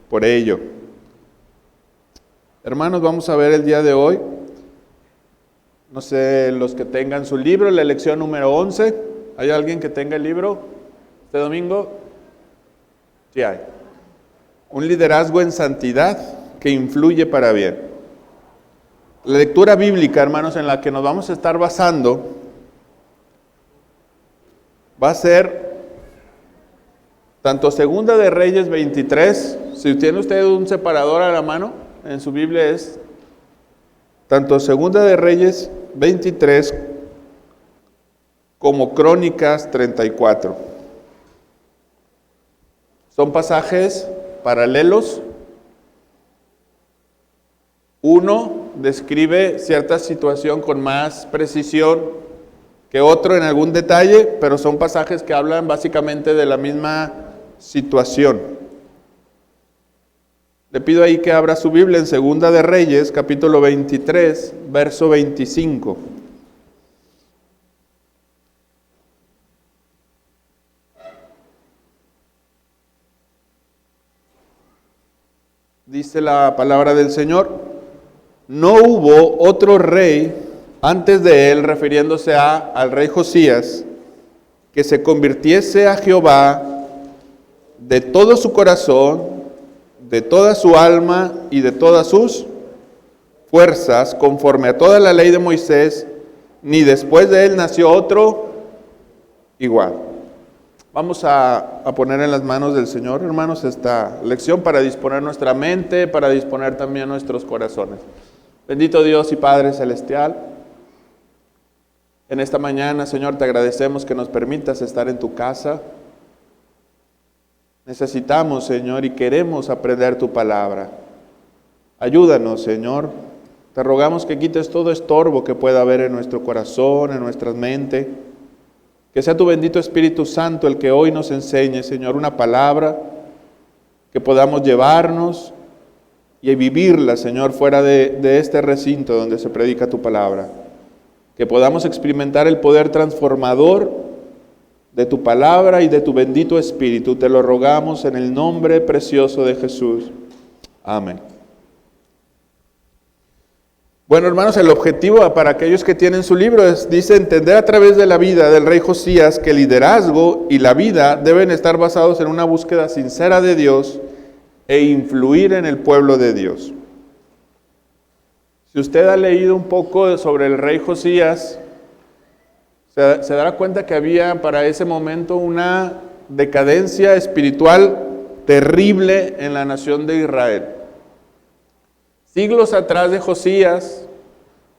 por ello. Hermanos, vamos a ver el día de hoy, no sé, los que tengan su libro, la lección número 11. ¿Hay alguien que tenga el libro este domingo? Sí hay. Un liderazgo en santidad que influye para bien. La lectura bíblica, hermanos, en la que nos vamos a estar basando, va a ser tanto Segunda de Reyes 23, si tiene usted un separador a la mano, en su Biblia es tanto Segunda de Reyes 23 como Crónicas 34. Son pasajes paralelos. Uno describe cierta situación con más precisión que otro en algún detalle, pero son pasajes que hablan básicamente de la misma situación. Le pido ahí que abra su Biblia en Segunda de Reyes, capítulo 23, verso 25. Dice la palabra del Señor: no hubo otro rey antes de él, refiriéndose al rey Josías, que se convirtiese a Jehová de todo su corazón, de toda su alma y de todas sus fuerzas, conforme a toda la ley de Moisés, ni después de él nació otro igual. Vamos a poner en las manos del Señor, hermanos, esta lección para disponer nuestra mente, para disponer también nuestros corazones. Bendito Dios y Padre Celestial, en esta mañana, Señor, te agradecemos que nos permitas estar en tu casa. Necesitamos, Señor, y queremos aprender tu palabra. Ayúdanos, Señor. Te rogamos que quites todo estorbo que pueda haber en nuestro corazón, en nuestra mente. Que sea tu bendito Espíritu Santo el que hoy nos enseñe, Señor, una palabra que podamos llevarnos y vivirla, Señor, fuera de este recinto donde se predica tu palabra. Que podamos experimentar el poder transformador de tu palabra y de tu bendito Espíritu. Te lo rogamos en el nombre precioso de Jesús. Amén. Bueno, hermanos, el objetivo para aquellos que tienen su libro dice entender a través de la vida del rey Josías que el liderazgo y la vida deben estar basados en una búsqueda sincera de Dios e influir en el pueblo de Dios. Si usted ha leído un poco sobre el rey Josías, se dará cuenta que había para ese momento una decadencia espiritual terrible en la nación de Israel. Siglos atrás de Josías,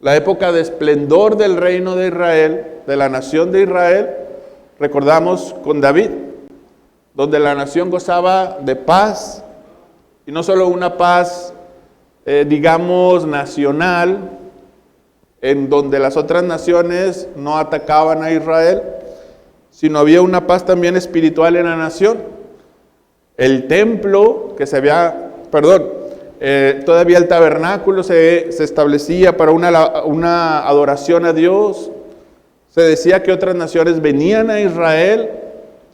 la época de esplendor del reino de Israel, de la nación de Israel, recordamos con David, donde la nación gozaba de paz, y no solo una paz, digamos, nacional, en donde las otras naciones no atacaban a Israel, sino había una paz también espiritual en la nación. El templo que todavía el tabernáculo se establecía para una adoración a Dios. Se decía que otras naciones venían a Israel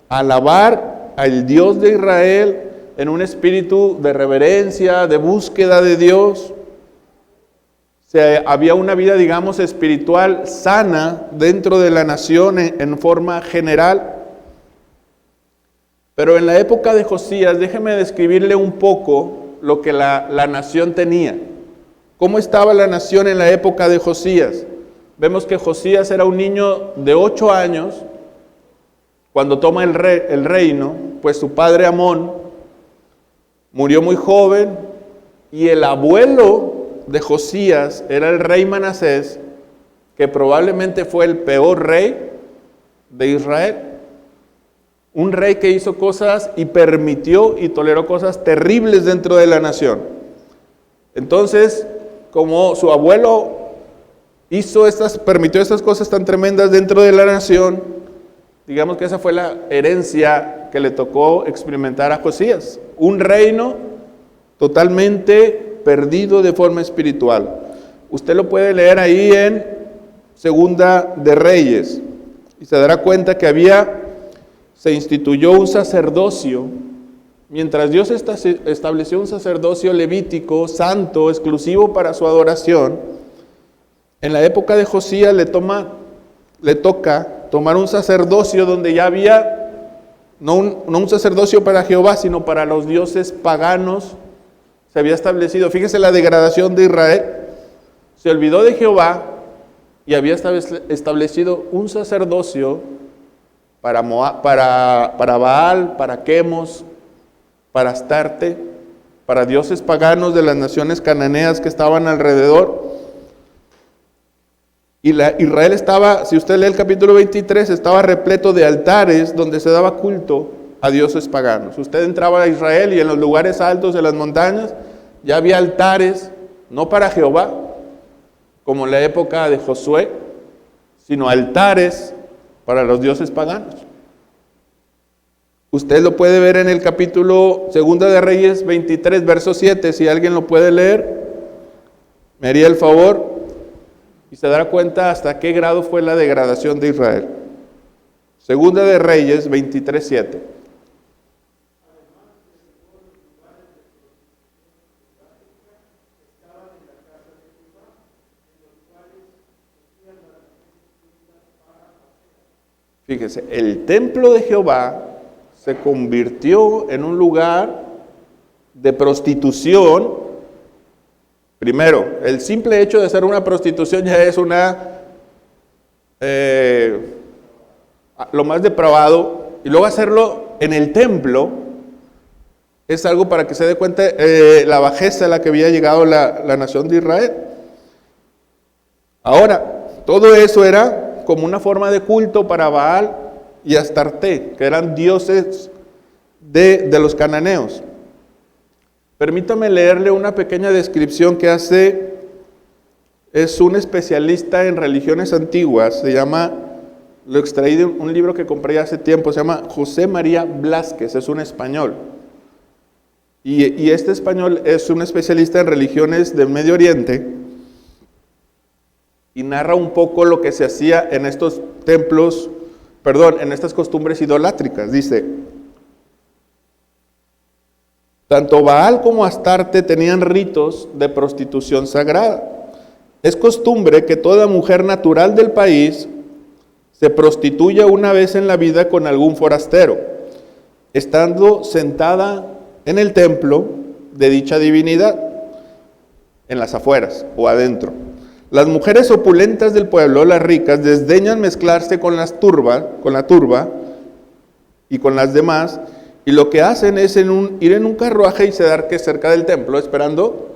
a alabar al Dios de Israel en un espíritu de reverencia, de búsqueda de Dios. Había una vida, digamos, espiritual sana dentro de la nación en forma general. Pero en la época de Josías, déjeme describirle un poco lo que la nación tenía. ¿Cómo estaba la nación en la época de Josías? Vemos que Josías era un niño de 8 años cuando toma el reino, pues su padre Amón murió muy joven y el abuelo de Josías era el rey Manasés, que probablemente fue el peor rey de Israel. Un rey que hizo cosas y permitió y toleró cosas terribles dentro de la nación. Entonces, como su abuelo permitió estas cosas tan tremendas dentro de la nación, digamos que esa fue la herencia que le tocó experimentar a Josías. Un reino totalmente perdido de forma espiritual. Usted lo puede leer ahí en Segunda de Reyes y se dará cuenta que se instituyó un sacerdocio mientras Dios estableció un sacerdocio levítico, santo, exclusivo para su adoración, en la época de Josías le toca tomar un sacerdocio donde ya había, no un sacerdocio para Jehová, sino para los dioses paganos, se había establecido. Fíjese la degradación de Israel. Se olvidó de Jehová y había establecido un sacerdocio para Baal, para Quemos, para Astarte, para dioses paganos de las naciones cananeas que estaban alrededor. Y Israel estaba, si usted lee el capítulo 23, estaba repleto de altares donde se daba culto a dioses paganos. Usted entraba a Israel y en los lugares altos de las montañas ya había altares, no para Jehová, como en la época de Josué, sino altares para los dioses paganos. Usted lo puede ver en el capítulo 2 de Reyes 23, verso 7, si alguien lo puede leer, me haría el favor, y se dará cuenta hasta qué grado fue la degradación de Israel. 2 de Reyes 23, 7. Fíjese, el templo de Jehová se convirtió en un lugar de prostitución. Primero, el simple hecho de hacer una prostitución ya es lo más depravado, y luego hacerlo en el templo es algo para que se dé cuenta la bajeza a la que había llegado la nación de Israel. Ahora, todo eso era como una forma de culto para Baal y Astarte, que eran dioses de los cananeos. Permítame leerle una pequeña descripción que hace, es un especialista en religiones antiguas, lo extraí de un libro que compré hace tiempo, se llama José María Blázquez, es un español. Y este español es un especialista en religiones del Medio Oriente y narra un poco lo que se hacía en estos templos, en estas costumbres idolátricas. Dice: tanto Baal como Astarte tenían ritos de prostitución sagrada. Es costumbre que toda mujer natural del país se prostituya una vez en la vida con algún forastero, estando sentada en el templo de dicha divinidad, en las afueras o adentro. Las mujeres opulentas del pueblo, las ricas, desdeñan mezclarse con la turba y con las demás, y lo que hacen es ir en un carruaje y quedarse cerca del templo, esperando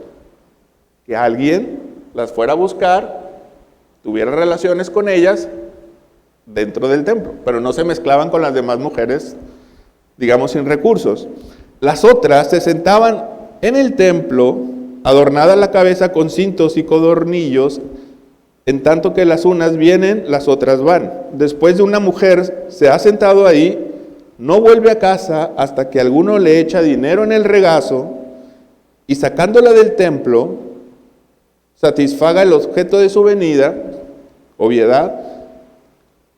que alguien las fuera a buscar, tuviera relaciones con ellas dentro del templo, pero no se mezclaban con las demás mujeres, digamos, sin recursos. Las otras se sentaban en el templo, adornada la cabeza con cintos y codornillos, en tanto que las unas vienen, las otras van. Después de una mujer se ha sentado ahí, no vuelve a casa hasta que alguno le echa dinero en el regazo y sacándola del templo, satisfaga el objeto de su venida, obviedad.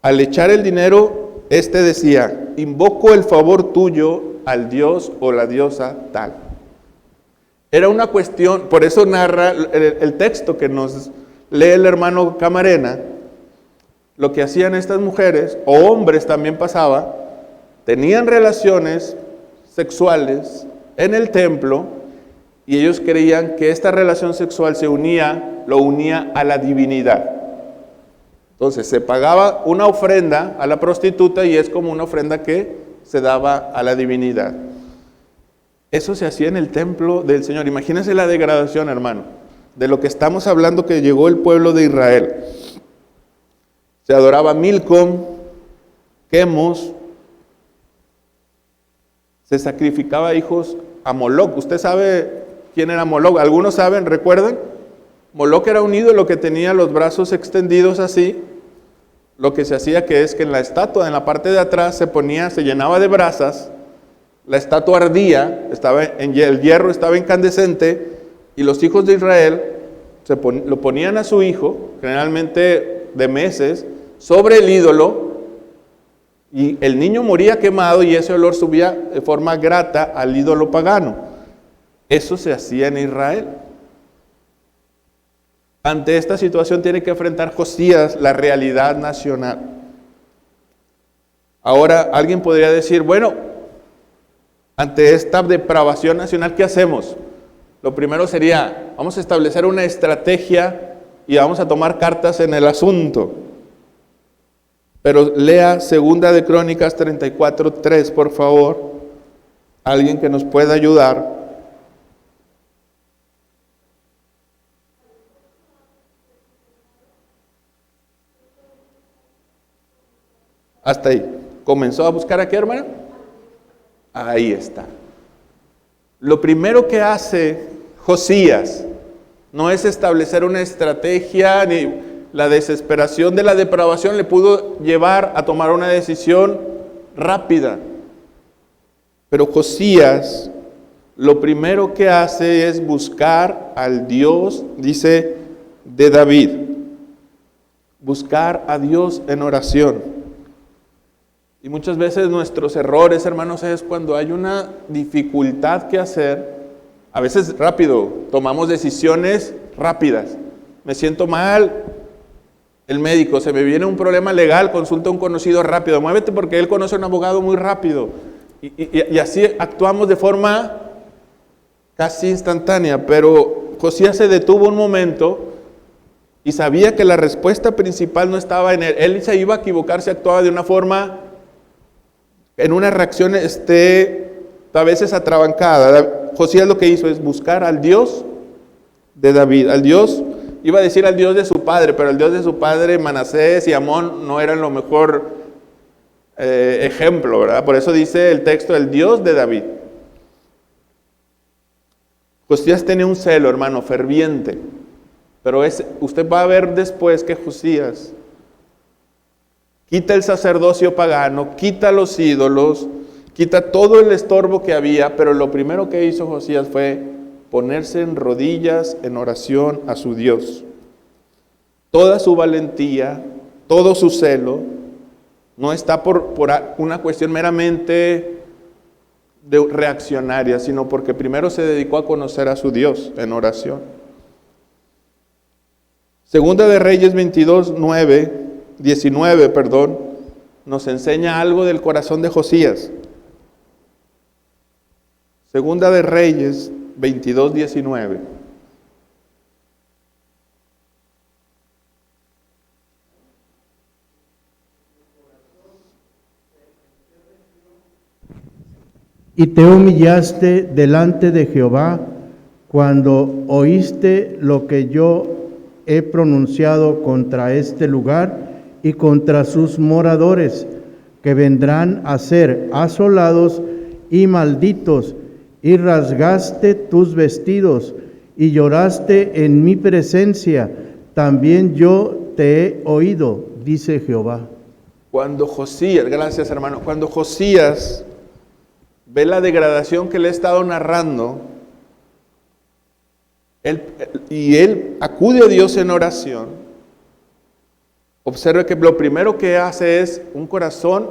Al echar el dinero, éste decía: invoco el favor tuyo al dios o la diosa tal. Era una cuestión, por eso narra el texto que nos lee el hermano Camarena, lo que hacían estas mujeres, o hombres también pasaba, tenían relaciones sexuales en el templo, y ellos creían que esta relación sexual lo unía a la divinidad. Entonces se pagaba una ofrenda a la prostituta y es como una ofrenda que se daba a la divinidad. Eso se hacía en el templo del Señor. Imagínense la degradación, hermano, de lo que estamos hablando que llegó el pueblo de Israel. Se adoraba Milcom, Quemos, se sacrificaba hijos a Moloc. ¿Usted sabe quién era Moloc? ¿Algunos saben? ¿Recuerdan? Moloc era un ídolo que tenía los brazos extendidos así. Lo que se hacía es que en la estatua, en la parte de atrás, se llenaba de brasas, la estatua ardía, el hierro estaba incandescente, y los hijos de Israel lo ponían a su hijo, generalmente de meses, sobre el ídolo, Y el niño moría quemado y ese olor subía de forma grata al ídolo pagano. Eso se hacía en Israel. Ante esta situación tiene que enfrentar Josías la realidad nacional. Ahora alguien podría decir, bueno, ante esta depravación nacional, ¿qué hacemos? Lo primero sería, vamos a establecer una estrategia y vamos a tomar cartas en el asunto. Pero lea 2 de Crónicas 34:3, por favor. Alguien que nos pueda ayudar. Hasta ahí. ¿Comenzó a buscar aquí, hermano? Ahí está. Lo primero que hace Josías no es establecer una estrategia, ni la desesperación de la depravación le pudo llevar a tomar una decisión rápida. Pero Josías lo primero que hace es buscar al Dios, dice, de David. Buscar a Dios en oración. Y muchas veces nuestros errores, hermanos, es cuando hay una dificultad que hacer, a veces rápido, tomamos decisiones rápidas. Me siento mal, el médico, se me viene un problema legal, consulta a un conocido rápido, muévete porque él conoce a un abogado muy rápido. Y así actuamos de forma casi instantánea, pero Josías se detuvo un momento y sabía que la respuesta principal no estaba en él. Él se iba a equivocar si actuaba de una forma, en una reacción a veces atrabancada. Josías lo que hizo es buscar al Dios de David, al Dios, iba a decir al Dios de su padre, pero el Dios de su padre, Manasés y Amón, no eran lo mejor ejemplo, ¿verdad? Por eso dice el texto, el Dios de David. Josías tenía un celo, hermano, ferviente, pero usted va a ver después que Josías quita el sacerdocio pagano, quita los ídolos, quita todo el estorbo que había, pero lo primero que hizo Josías fue ponerse en rodillas en oración a su Dios. Toda su valentía, todo su celo, no está por una cuestión meramente reaccionaria, sino porque primero se dedicó a conocer a su Dios en oración. Segunda de Reyes 19, nos enseña algo del corazón de Josías. Segunda de Reyes 22:19. Y te humillaste delante de Jehová cuando oíste lo que yo he pronunciado contra este lugar y contra sus moradores, que vendrán a ser asolados y malditos, y rasgaste tus vestidos, y lloraste en mi presencia, también yo te he oído, dice Jehová. Cuando Josías, gracias hermano, cuando Josías ve la degradación que le he estado narrando, él acude a Dios en oración. Observe que lo primero que hace es un corazón,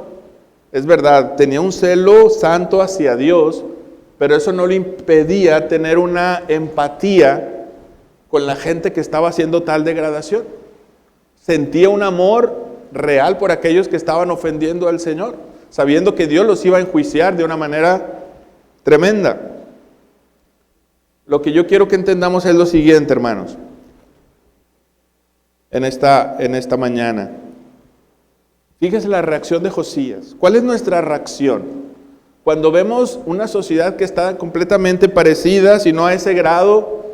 es verdad, tenía un celo santo hacia Dios, pero eso no le impedía tener una empatía con la gente que estaba haciendo tal degradación. Sentía un amor real por aquellos que estaban ofendiendo al Señor, sabiendo que Dios los iba a enjuiciar de una manera tremenda. Lo que yo quiero que entendamos es lo siguiente, hermanos, en esta mañana. Fíjese la reacción de Josías. ¿Cuál es nuestra reacción? Cuando vemos una sociedad que está completamente parecida, si no a ese grado,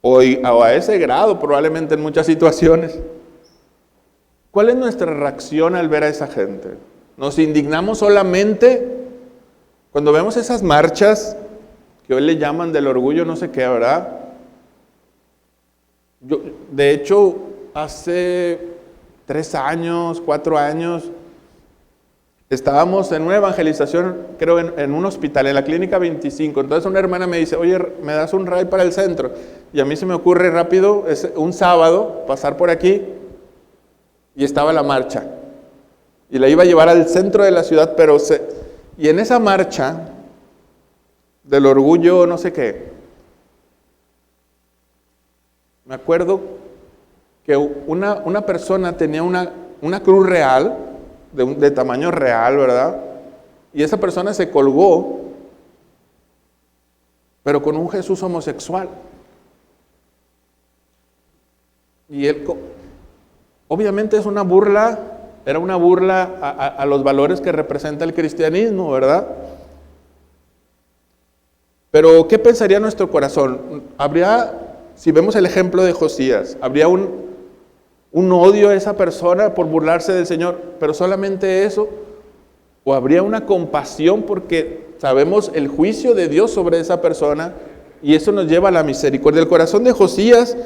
o a ese grado probablemente en muchas situaciones, ¿cuál es nuestra reacción al ver a esa gente? ¿Nos indignamos solamente cuando vemos esas marchas que hoy le llaman del orgullo no sé qué, verdad? De hecho, hace 3 años, 4 años, estábamos en una evangelización, creo, en un hospital, en la clínica 25. Entonces una hermana me dice, oye, ¿me das un ride para el centro? Y a mí se me ocurre rápido, es un sábado, pasar por aquí, y estaba la marcha. y la iba a llevar al centro de la ciudad, y en esa marcha del orgullo no sé qué, me acuerdo que una persona tenía una cruz real, de tamaño real, ¿verdad? Y esa persona se colgó, pero con un Jesús homosexual. Y él, obviamente es una burla, era una burla a los valores que representa el cristianismo, ¿verdad? Pero, ¿qué pensaría nuestro corazón? Si vemos el ejemplo de Josías, habría un odio a esa persona por burlarse del Señor, pero solamente eso, o habría una compasión porque sabemos el juicio de Dios sobre esa persona, y eso nos lleva a la misericordia. El corazón de Josías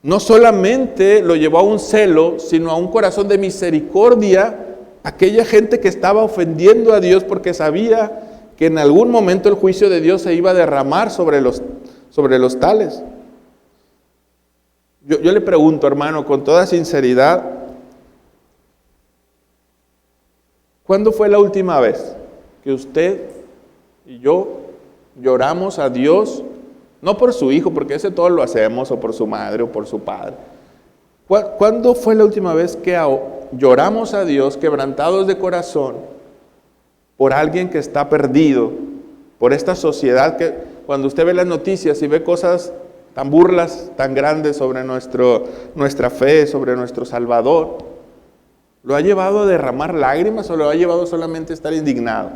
no solamente lo llevó a un celo, sino a un corazón de misericordia, aquella gente que estaba ofendiendo a Dios porque sabía que en algún momento el juicio de Dios se iba a derramar sobre los tales. Yo le pregunto, hermano, con toda sinceridad, ¿cuándo fue la última vez que usted y yo lloramos a Dios? No por su hijo, porque ese todo lo hacemos, o por su madre, o por su padre. ¿Cuándo fue la última vez que lloramos a Dios, quebrantados de corazón, por alguien que está perdido, por esta sociedad que cuando usted ve las noticias y ve cosas tan burlas, tan grandes sobre nuestra fe, sobre nuestro Salvador, lo ha llevado a derramar lágrimas o lo ha llevado solamente a estar indignado?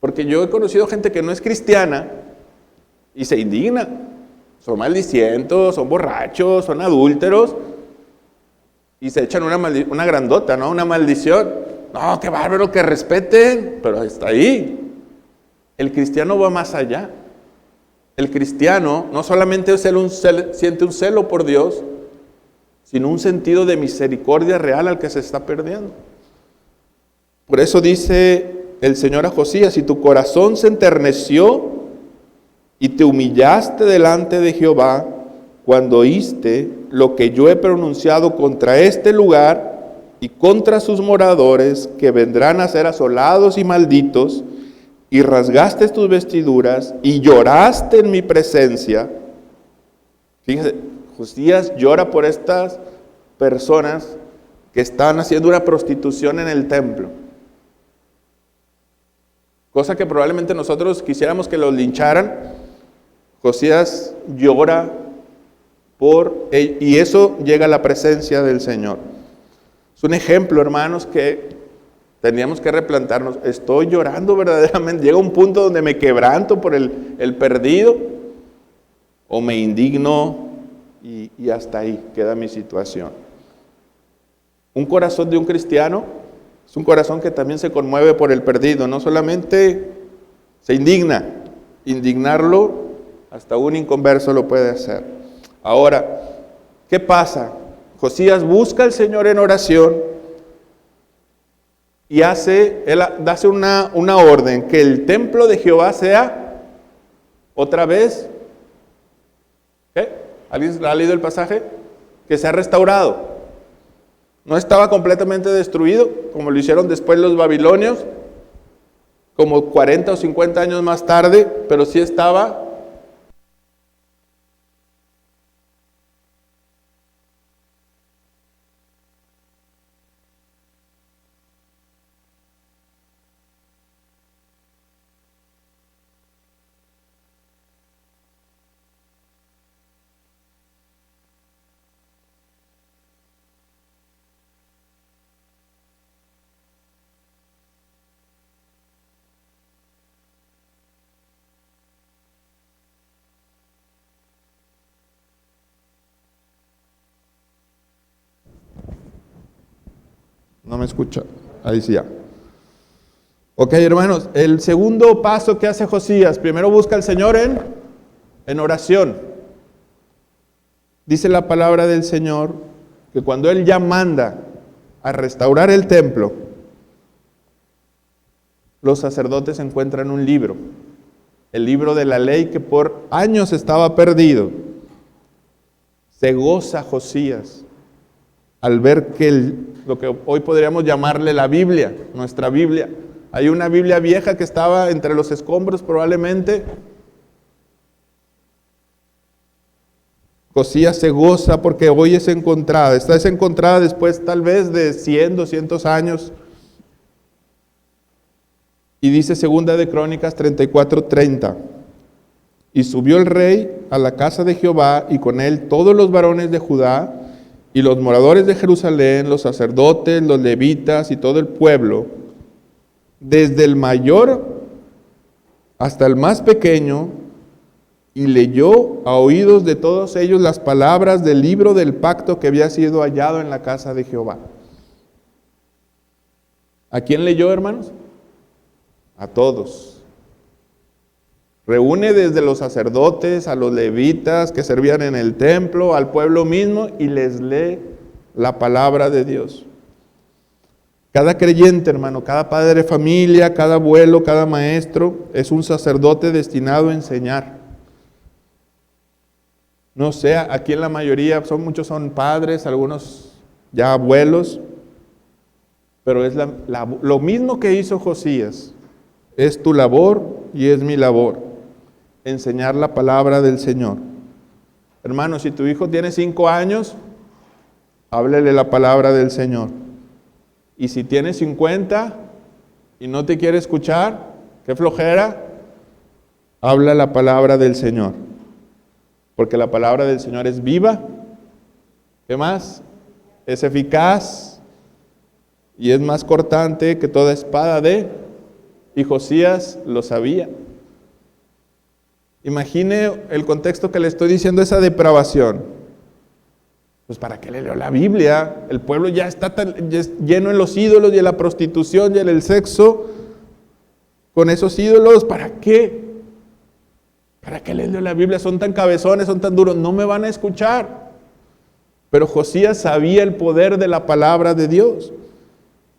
Porque yo he conocido gente que no es cristiana y se indigna. Son maldicientos, son borrachos, son adúlteros y se echan una grandota, ¿no? Una maldición. No, qué bárbaro, que respeten, pero está ahí. El cristiano va más allá. El cristiano no solamente siente un celo por Dios, sino un sentido de misericordia real al que se está perdiendo. Por eso dice el Señor a Josías: si tu corazón se enterneció y te humillaste delante de Jehová cuando oíste lo que yo he pronunciado contra este lugar y contra sus moradores, que vendrán a ser asolados y malditos, y rasgaste tus vestiduras y lloraste en mi presencia. Fíjese, Josías llora por estas personas que están haciendo una prostitución en el templo. Cosa que probablemente nosotros quisiéramos que los lincharan. Josías llora y eso llega a la presencia del Señor. Es un ejemplo, hermanos, que teníamos que replantarnos. ¿Estoy llorando verdaderamente? ¿Llega un punto donde me quebranto por el perdido? ¿O me indigno y hasta ahí queda mi situación? Un corazón de un cristiano es un corazón que también se conmueve por el perdido. No solamente se indigna, indignarlo hasta un inconverso lo puede hacer. Ahora, ¿qué pasa? Josías busca al Señor en oración y él hace una orden, que el templo de Jehová sea otra vez, ¿qué? ¿Alguien ha leído el pasaje? Que sea restaurado. No estaba completamente destruido, como lo hicieron después los babilonios, como 40 o 50 años más tarde, pero sí estaba. No me escucha. Ahí sí ya. Ok, hermanos, el segundo paso que hace Josías: primero busca al Señor en oración. Dice la palabra del Señor que cuando Él ya manda a restaurar el templo, los sacerdotes encuentran un libro, el libro de la ley que por años estaba perdido. Se goza Josías al ver que lo que hoy podríamos llamarle la Biblia, nuestra Biblia, hay una Biblia vieja que estaba entre los escombros probablemente. Josías se goza porque hoy es encontrada. Esta es encontrada después tal vez de 100, 200 años. Y dice Segunda de Crónicas 34:30. Y subió el rey a la casa de Jehová, y con él todos los varones de Judá, y los moradores de Jerusalén, los sacerdotes, los levitas y todo el pueblo, desde el mayor hasta el más pequeño, y leyó a oídos de todos ellos las palabras del libro del pacto que había sido hallado en la casa de Jehová. ¿A quién leyó, hermanos? A todos. Reúne desde los sacerdotes, a los levitas que servían en el templo, al pueblo mismo, y les lee la palabra de Dios. Cada creyente, hermano, cada padre de familia, cada abuelo, cada maestro, es un sacerdote destinado a enseñar. No sé, aquí en la mayoría, muchos son padres, algunos ya abuelos, pero es lo mismo que hizo Josías. Es tu labor y es mi labor, enseñar la palabra del Señor. Hermano, si tu hijo tiene 5 años, háblele la palabra del Señor. Y si tiene 50 y no te quiere escuchar, qué flojera, habla la palabra del Señor. Porque la palabra del Señor es viva. ¿Qué más? Es eficaz y es más cortante que toda espada y Josías lo sabía. Imagine el contexto que le estoy diciendo, esa depravación. Pues ¿para qué le leo la Biblia? El pueblo ya está lleno en los ídolos y en la prostitución y en el sexo con esos ídolos. ¿Para qué? ¿Para qué les leo la Biblia? Son tan cabezones, son tan duros, no me van a escuchar. Pero Josías sabía el poder de la palabra de Dios.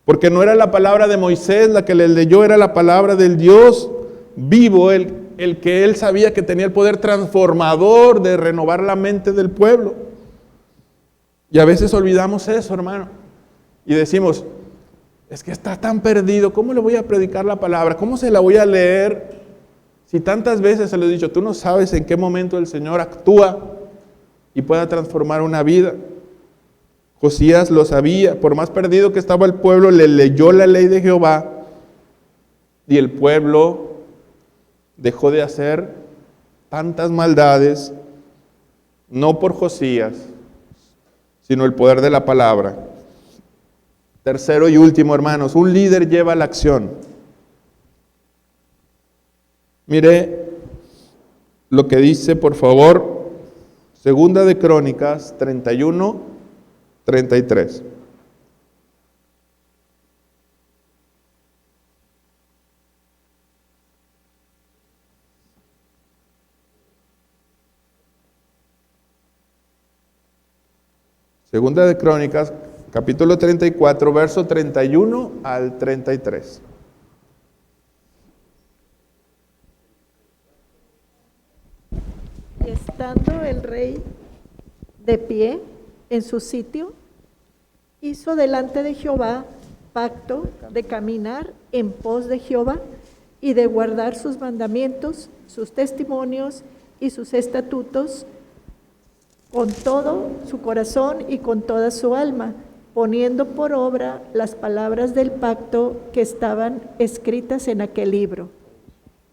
Porque no era la palabra de Moisés la que le leyó, era la palabra del Dios vivo, el que él sabía que tenía el poder transformador de renovar la mente del pueblo. Y a veces olvidamos eso, hermano. Y decimos, es que está tan perdido, ¿cómo le voy a predicar la palabra? ¿Cómo se la voy a leer? Si tantas veces se lo he dicho, tú no sabes en qué momento el Señor actúa y pueda transformar una vida. Josías lo sabía, por más perdido que estaba el pueblo, le leyó la ley de Jehová y el pueblo dejó de hacer tantas maldades, no por Josías, sino el poder de la palabra. Tercero y último, hermanos, un líder lleva la acción. Mire lo que dice, por favor, Segunda de Crónicas 31:33. Segunda de Crónicas, capítulo 34, verso 31 al 33. Y estando el rey de pie en su sitio, hizo delante de Jehová pacto de caminar en pos de Jehová y de guardar sus mandamientos, sus testimonios y sus estatutos con todo su corazón y con toda su alma, poniendo por obra las palabras del pacto que estaban escritas en aquel libro.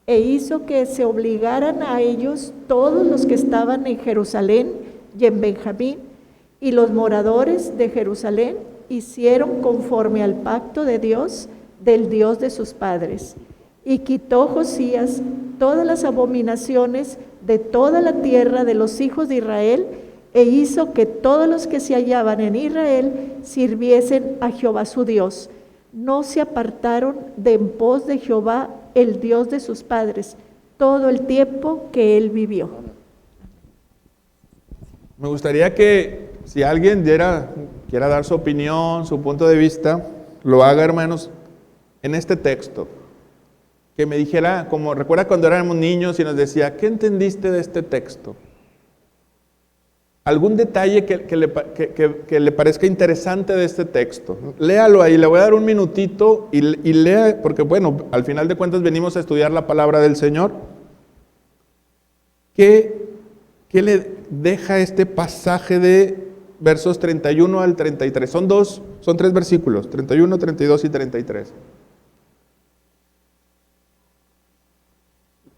E hizo que se obligaran a ellos todos los que estaban en Jerusalén y en Benjamín, y los moradores de Jerusalén hicieron conforme al pacto de Dios, del Dios de sus padres. Y quitó Josías todas las abominaciones de toda la tierra de los hijos de Israel, e hizo que todos los que se hallaban en Israel sirviesen a Jehová su Dios. No se apartaron de en pos de Jehová, el Dios de sus padres, todo el tiempo que él vivió. Me gustaría que si alguien quiera dar su opinión, su punto de vista, lo haga, hermanos, en este texto. Que me dijera, como recuerda cuando éramos niños y nos decía, ¿qué entendiste de este texto? algún detalle que le parezca interesante de este texto. Léalo ahí, le voy a dar un minutito y lea, porque bueno, al final de cuentas venimos a estudiar la palabra del Señor. ¿Qué le deja este pasaje de versos 31 al 33? Son 3 versículos, 31, 32 y 33.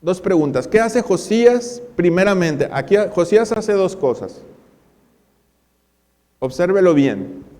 2 preguntas. ¿Qué hace Josías primeramente? Aquí Josías hace 2 cosas. Obsérvelo bien.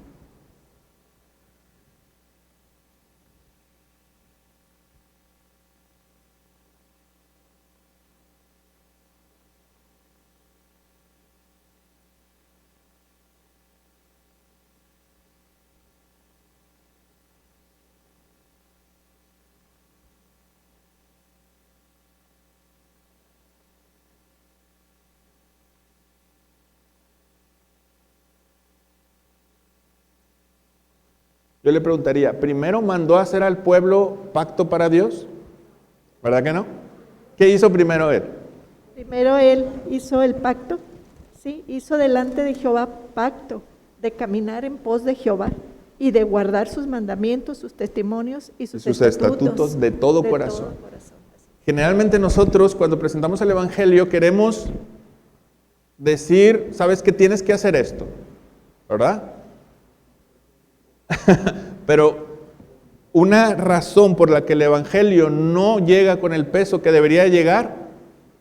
Yo le preguntaría, ¿primero mandó a hacer al pueblo pacto para Dios? ¿Verdad que no? ¿Qué hizo primero él? Primero él hizo el pacto, sí, hizo delante de Jehová pacto de caminar en pos de Jehová y de guardar sus mandamientos, sus testimonios y sus estatutos de todo corazón. Generalmente nosotros cuando presentamos el Evangelio queremos decir, sabes que tienes que hacer esto, ¿verdad? Pero una razón por la que el Evangelio no llega con el peso que debería llegar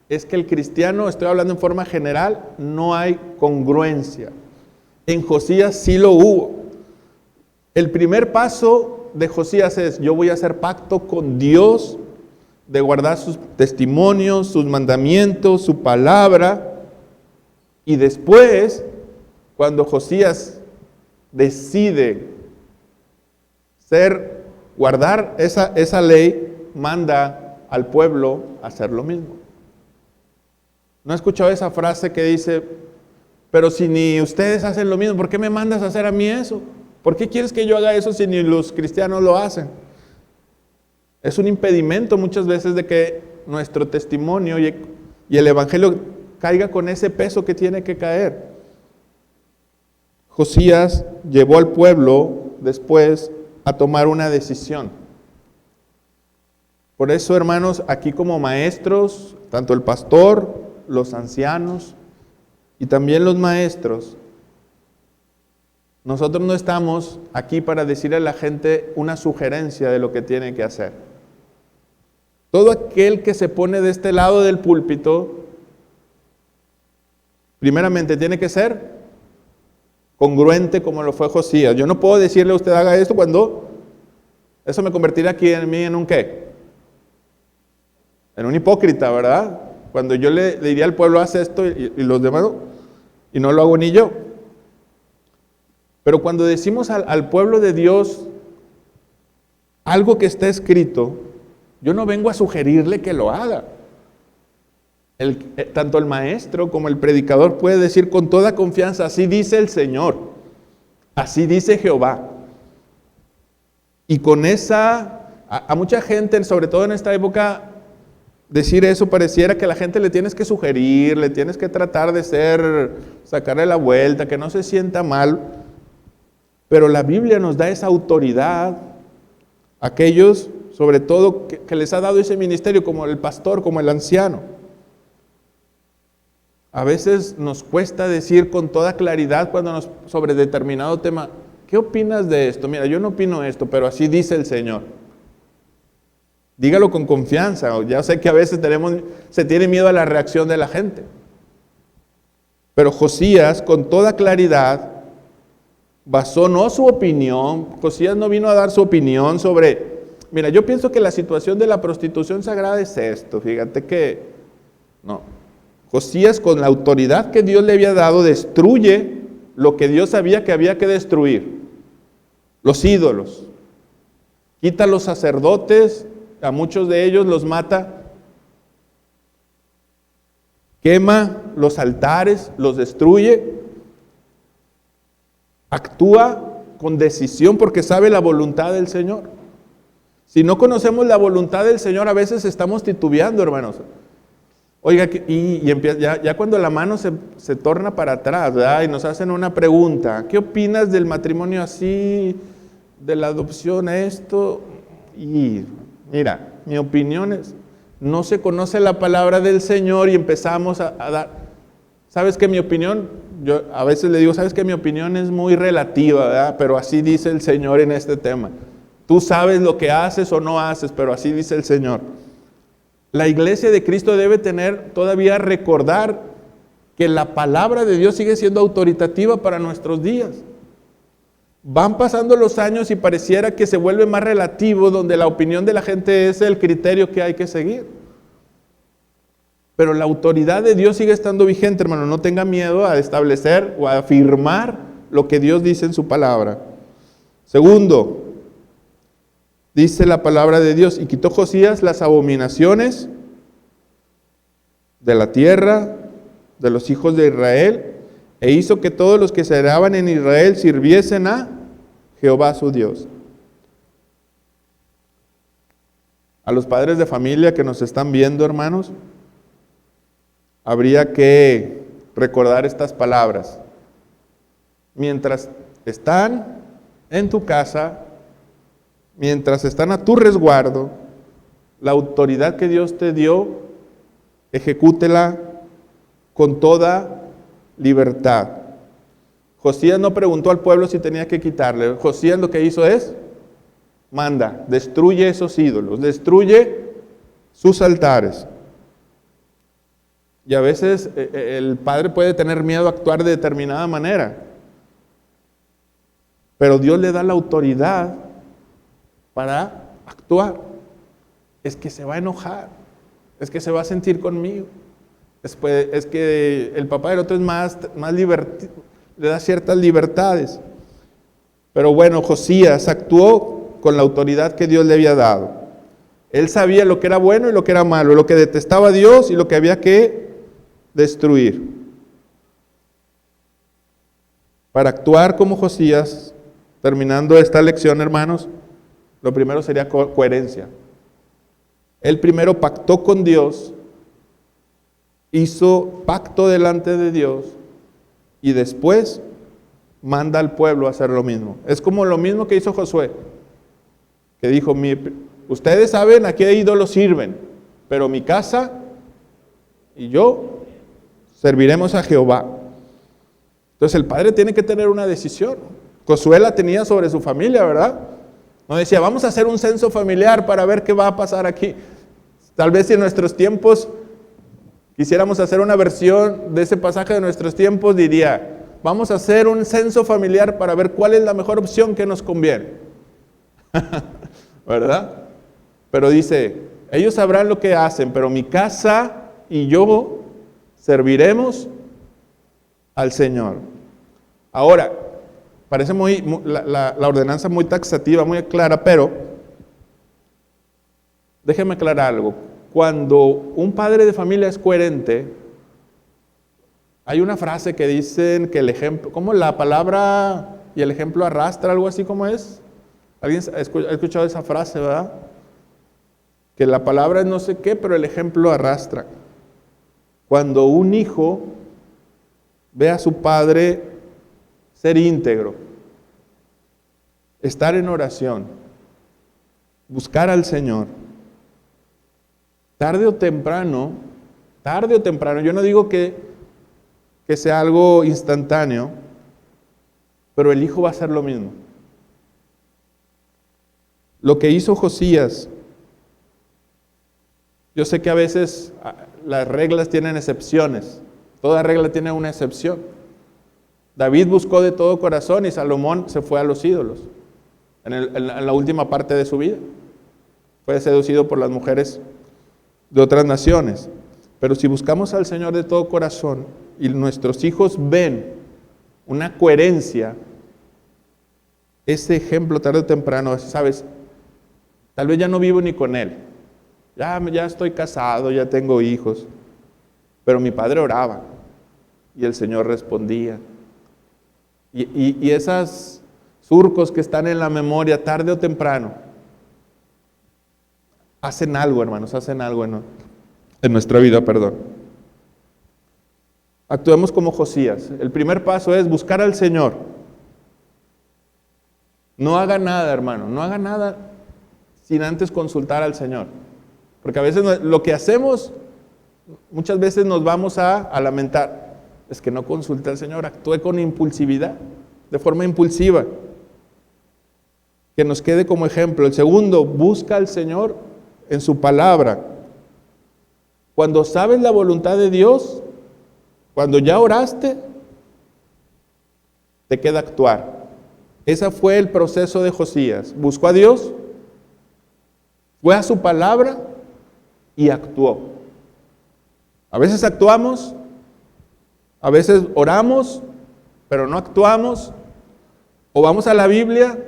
es que el cristiano, estoy hablando en forma general, no hay congruencia. En Josías sí lo hubo. El primer paso de Josías es, yo voy a hacer pacto con Dios, de guardar sus testimonios, sus mandamientos, su palabra. Y después, cuando Josías decide guardar esa ley, manda al pueblo a hacer lo mismo. ¿No has escuchado esa frase que dice, pero si ni ustedes hacen lo mismo, ¿por qué me mandas a hacer a mí eso? ¿Por qué quieres que yo haga eso si ni los cristianos lo hacen? Es un impedimento muchas veces de que nuestro testimonio y el Evangelio caiga con ese peso que tiene que caer. Josías llevó al pueblo después a tomar una decisión. Por eso, hermanos, aquí como maestros, tanto el pastor, los ancianos y también los maestros, nosotros no estamos aquí para decirle a la gente una sugerencia de lo que tiene que hacer. Todo aquel que se pone de este lado del púlpito, primeramente tiene que ser congruente como lo fue Josías. Yo no puedo decirle a usted haga esto cuando eso me convertirá aquí en mí en un ¿qué? En un hipócrita, ¿verdad? Cuando yo le diría al pueblo haz esto y los demás y no lo hago ni yo. Pero cuando decimos al pueblo de Dios algo que está escrito, yo no vengo a sugerirle que lo haga. Tanto el maestro como el predicador puede decir con toda confianza, así dice el Señor, así dice Jehová. Y con a mucha gente, sobre todo en esta época, decir eso pareciera que a la gente le tienes que sugerir, le tienes que tratar de sacarle la vuelta, que no se sienta mal. Pero la Biblia nos da esa autoridad a aquellos, sobre todo, que les ha dado ese ministerio, como el pastor, como el anciano. A veces nos cuesta decir con toda claridad sobre determinado tema, ¿qué opinas de esto? Mira, yo no opino esto, pero así dice el Señor. Dígalo con confianza. Ya sé que a veces se tiene miedo a la reacción de la gente. Pero Josías, con toda claridad, basó no su opinión. Josías no vino a dar su opinión sobre, mira, yo pienso que la situación de la prostitución sagrada es esto. Fíjate que, no. Josías, con la autoridad que Dios le había dado, destruye lo que Dios sabía que había que destruir. Los ídolos. Quita a los sacerdotes, a muchos de ellos los mata. Quema los altares, los destruye. Actúa con decisión porque sabe la voluntad del Señor. Si no conocemos la voluntad del Señor, a veces estamos titubeando, hermanos. Oiga, y empieza, ya cuando la mano se torna para atrás, ¿verdad? Y nos hacen una pregunta, ¿qué opinas del matrimonio así, de la adopción a esto? Y mira, mi opinión es, no se conoce la palabra del Señor y empezamos a dar, ¿sabes qué? Mi opinión, yo a veces le digo, ¿sabes qué? Mi opinión es muy relativa, ¿verdad? Pero así dice el Señor en este tema. Tú sabes lo que haces o no haces, pero así dice el Señor. La iglesia de Cristo debe todavía recordar que la palabra de Dios sigue siendo autoritativa para nuestros días. Van pasando los años y pareciera que se vuelve más relativo, donde la opinión de la gente es el criterio que hay que seguir. Pero la autoridad de Dios sigue estando vigente, hermano. No tenga miedo a establecer o a afirmar lo que Dios dice en su palabra. Segundo, dice la palabra de Dios, y quitó Josías las abominaciones de la tierra de los hijos de Israel, e hizo que todos los que se hallaban en Israel sirviesen a Jehová su Dios. A los padres de familia que nos están viendo, hermanos, habría que recordar estas palabras. Mientras están en tu casa, mientras están a tu resguardo, la autoridad que Dios te dio, ejecútela con toda libertad. Josías no preguntó al pueblo si tenía que quitarle. Josías lo que hizo es, manda, destruye esos ídolos, destruye sus altares. Y a veces el padre puede tener miedo a actuar de determinada manera, pero Dios le da la autoridad para actuar. Es que se va a enojar, es que se va a sentir conmigo, es que el papá del otro es más divertido, le da ciertas libertades. Pero bueno, Josías actuó con la autoridad que Dios le había dado. Él sabía lo que era bueno y lo que era malo, lo que detestaba a Dios y lo que había que destruir. Para actuar como Josías, terminando esta lección, hermanos, lo primero sería coherencia. Él primero pactó con Dios, hizo pacto delante de Dios y después manda al pueblo a hacer lo mismo. Es como lo mismo que hizo Josué, que dijo, ustedes saben a qué ídolos sirven, pero mi casa y yo serviremos a Jehová. Entonces el padre tiene que tener una decisión. Josué la tenía sobre su familia, ¿verdad? No decía, vamos a hacer un censo familiar para ver qué va a pasar aquí. Tal vez si en nuestros tiempos quisiéramos hacer una versión de ese pasaje de nuestros tiempos, diría, vamos a hacer un censo familiar para ver cuál es la mejor opción que nos conviene. ¿Verdad? Pero dice, ellos sabrán lo que hacen, pero mi casa y yo serviremos al Señor. Ahora, parece la ordenanza muy taxativa, muy clara, pero déjeme aclarar algo. Cuando un padre de familia es coherente, hay una frase que dicen que el ejemplo, ¿cómo la palabra y el ejemplo arrastra? Algo así como es. ¿Alguien ha escuchado esa frase, verdad? Que la palabra es no sé qué, pero el ejemplo arrastra. Cuando un hijo ve a su padre ser íntegro, estar en oración, buscar al Señor, tarde o temprano, yo no digo que sea algo instantáneo, pero el hijo va a hacer lo mismo. Lo que hizo Josías, yo sé que a veces las reglas tienen excepciones, toda regla tiene una excepción. David buscó de todo corazón y Salomón se fue a los ídolos en la última parte de su vida. Fue seducido por las mujeres de otras naciones. Pero si buscamos al Señor de todo corazón y nuestros hijos ven una coherencia, ese ejemplo tarde o temprano, ¿sabes? Tal vez ya no vivo ni con él. Ya estoy casado, ya tengo hijos. Pero mi padre oraba y el Señor respondía. Y esos surcos que están en la memoria, tarde o temprano, hacen algo, hermanos, hacen algo en nuestra vida, perdón. Actuemos como Josías. El primer paso es buscar al Señor. No haga nada, hermano, no haga nada sin antes consultar al Señor. Porque a veces lo que hacemos, muchas veces nos vamos a lamentar. Es que no consulté al Señor, actué con impulsividad, de forma impulsiva. Que nos quede como ejemplo. El segundo, busca al Señor en su palabra. Cuando sabes la voluntad de Dios, cuando ya oraste, te queda actuar. Ese fue el proceso de Josías. Buscó a Dios, fue a su palabra y actuó. A veces actuamos, a veces oramos, pero no actuamos. O vamos a la Biblia,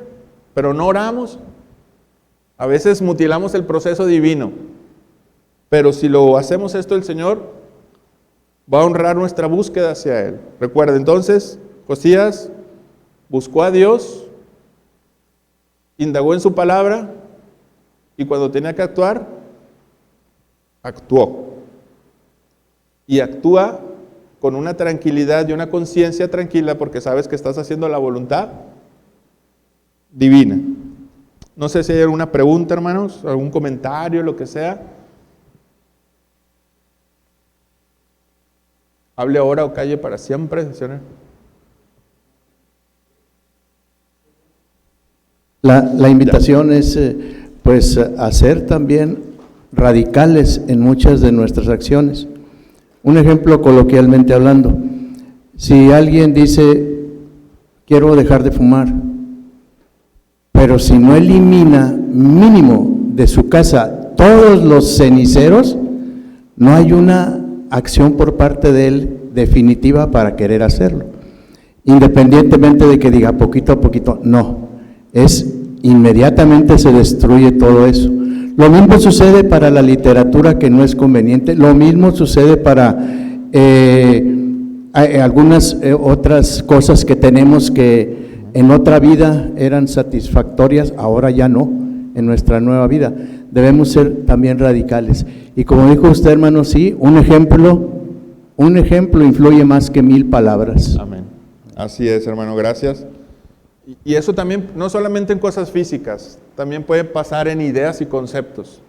pero no oramos. A veces mutilamos el proceso divino. Pero si lo hacemos esto, el Señor va a honrar nuestra búsqueda hacia Él. Recuerda, entonces, Josías buscó a Dios, indagó en su palabra, y cuando tenía que actuar, actuó. Y actúa con una tranquilidad y una conciencia tranquila porque sabes que estás haciendo la voluntad divina. No sé si hay alguna pregunta, hermanos, algún comentario, lo que sea. Hable ahora o calle para siempre, Señor. La invitación es pues a ser también radicales en muchas de nuestras acciones. Un ejemplo coloquialmente hablando, si alguien dice quiero dejar de fumar, pero si no elimina mínimo de su casa todos los ceniceros, no hay una acción por parte de él definitiva para querer hacerlo. Independientemente de que diga poquito a poquito, no, es inmediatamente se destruye todo eso. Lo mismo sucede para la literatura que no es conveniente, lo mismo sucede para algunas otras cosas que tenemos que en otra vida eran satisfactorias, ahora ya no, en nuestra nueva vida. Debemos ser también radicales. Y como dijo usted, hermano, sí, un ejemplo influye más que 1000 palabras. Amén. Así es, hermano, gracias. Y eso también, no solamente en cosas físicas, también puede pasar en ideas y conceptos.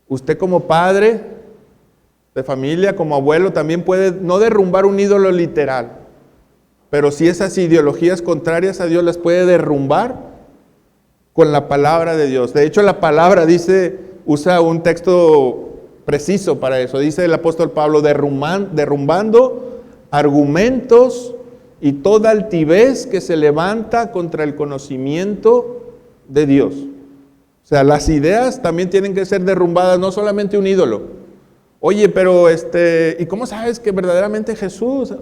Usted como padre de familia, como abuelo, también puede no derrumbar un ídolo literal, pero si esas ideologías contrarias a Dios las puede derrumbar con la palabra de Dios. De hecho, la palabra usa un texto preciso para eso. Dice el apóstol Pablo, derrumbando argumentos y toda altivez que se levanta contra el conocimiento de Dios. O sea, las ideas también tienen que ser derrumbadas, no solamente un ídolo. Oye, pero ¿y cómo sabes que verdaderamente Jesús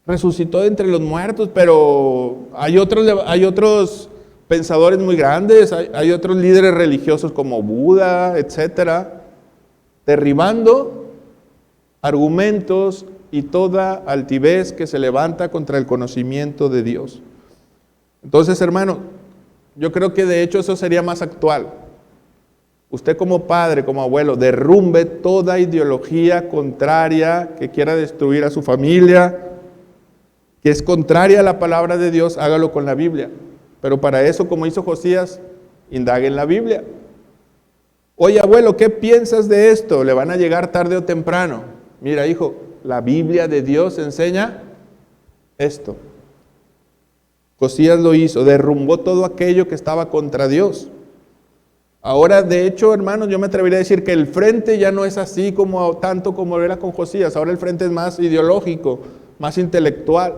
resucitó de entre los muertos? Pero hay otros pensadores muy grandes, hay otros líderes religiosos como Buda, etcétera, derribando argumentos y toda altivez que se levanta contra el conocimiento de Dios. Entonces, hermano, yo creo que de hecho eso sería más actual. Usted como padre, como abuelo, derrumbe toda ideología contraria que quiera destruir a su familia, que es contraria a la palabra de Dios, hágalo con la Biblia. Pero para eso, como hizo Josías, indague en la Biblia. Oye, abuelo, ¿qué piensas de esto? Le van a llegar tarde o temprano. Mira, hijo, la Biblia de Dios enseña esto. Josías lo hizo, derrumbó todo aquello que estaba contra Dios. Ahora, de hecho, hermanos, yo me atrevería a decir que el frente ya no es así tanto como era con Josías. Ahora el frente es más ideológico, más intelectual.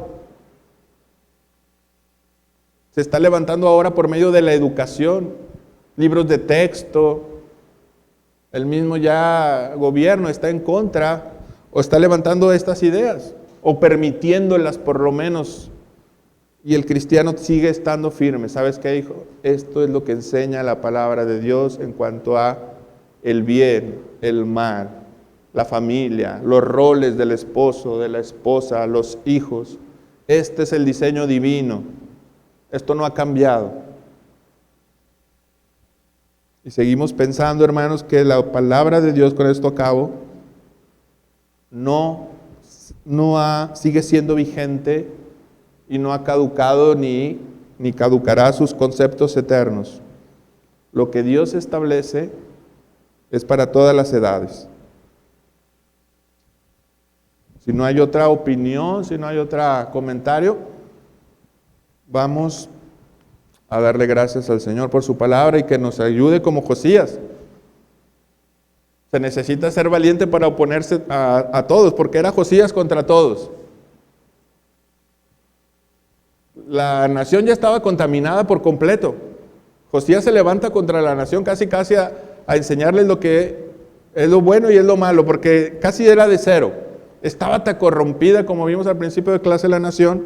Se está levantando ahora por medio de la educación, libros de texto. El mismo ya gobierno está en contra o está levantando estas ideas o permitiéndolas por lo menos. Y el cristiano sigue estando firme. ¿Sabes qué, hijo? Esto es lo que enseña la palabra de Dios en cuanto a el bien, el mal, la familia, los roles del esposo, de la esposa, los hijos. Este es el diseño divino. Esto no ha cambiado. Y seguimos pensando, hermanos, que la palabra de Dios, con esto acabo, no sigue siendo vigente y no ha caducado ni caducará sus conceptos eternos. Lo que Dios establece es para todas las edades. Si no hay otra opinión, si no hay otro comentario, vamos a darle gracias al Señor por su palabra y que nos ayude como Josías. Se necesita ser valiente para oponerse a todos, porque era Josías contra todos. La nación ya estaba contaminada por completo. Josías se levanta contra la nación casi a enseñarles lo que es lo bueno y es lo malo, porque casi era de cero. Estaba tan corrompida, como vimos al principio de clase, la nación,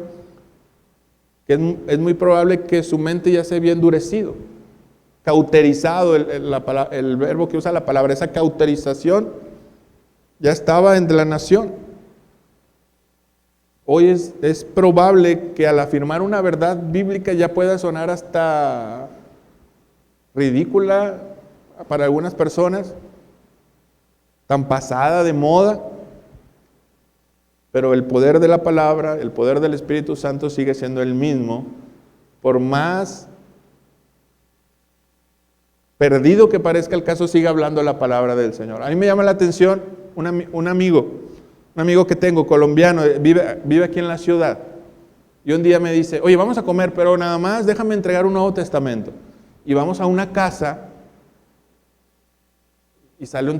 que es muy probable que su mente ya se había endurecido, cauterizado, el verbo que usa la palabra, esa cauterización ya estaba en la nación. Hoy es probable que al afirmar una verdad bíblica ya pueda sonar hasta ridícula para algunas personas, tan pasada de moda, pero el poder de la palabra, el poder del Espíritu Santo sigue siendo el mismo, por más perdido que parezca el caso, sigue hablando la palabra del Señor. A mí me llama la atención un amigo que tengo, colombiano, vive aquí en la ciudad, y un día me dice, oye, vamos a comer, pero nada más déjame entregar un Nuevo Testamento. Y vamos a una casa, y sale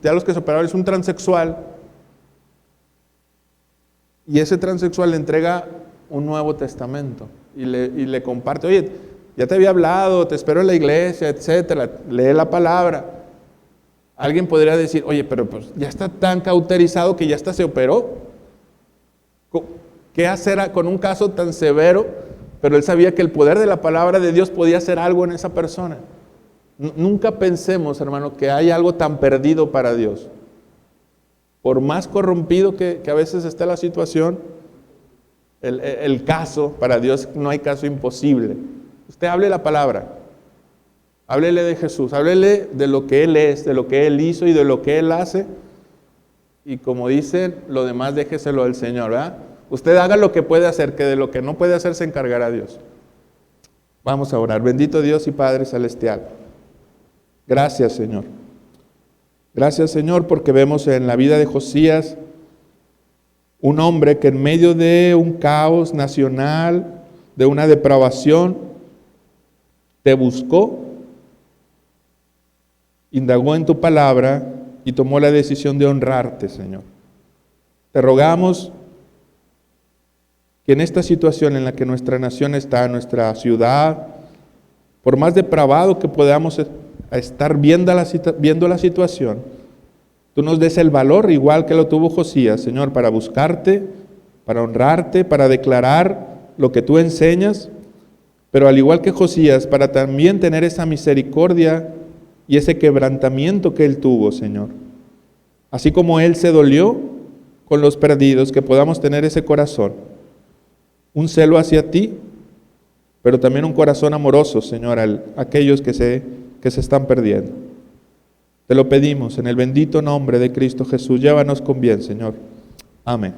ya los que se operaron es un transexual, y ese transexual le entrega un Nuevo Testamento, y le comparte, oye, ya te había hablado, te espero en la iglesia, etcétera, lee la palabra. Alguien podría decir, oye, pero pues ya está tan cauterizado que ya hasta se operó. ¿Qué hacer con un caso tan severo? Pero él sabía que el poder de la palabra de Dios podía hacer algo en esa persona. Nunca pensemos, hermano, que hay algo tan perdido para Dios. Por más corrompido que a veces esté la situación, el caso, para Dios no hay caso imposible. Usted hable la palabra, háblele de Jesús, háblele de lo que Él es, de lo que Él hizo y de lo que Él hace. Y como dicen, lo demás déjeselo al Señor, ¿verdad? Usted haga lo que puede hacer, que de lo que no puede hacer se encargará Dios. Vamos a orar. Bendito Dios y Padre Celestial. Gracias, Señor. Gracias, Señor, porque vemos en la vida de Josías un hombre que en medio de un caos nacional, de una depravación, te buscó, indagó en tu palabra y tomó la decisión de honrarte, Señor. Te rogamos que en esta situación en la que nuestra nación está, nuestra ciudad, por más depravado que podamos estar viendo la situación, tú nos des el valor, igual que lo tuvo Josías, Señor, para buscarte, para honrarte, para declarar lo que tú enseñas, pero al igual que Josías, para también tener esa misericordia y ese quebrantamiento que él tuvo, Señor. Así como él se dolió con los perdidos, que podamos tener ese corazón, un celo hacia ti, pero también un corazón amoroso, Señor, a aquellos que se están perdiendo. Te lo pedimos en el bendito nombre de Cristo Jesús. Llévanos con bien, Señor. Amén.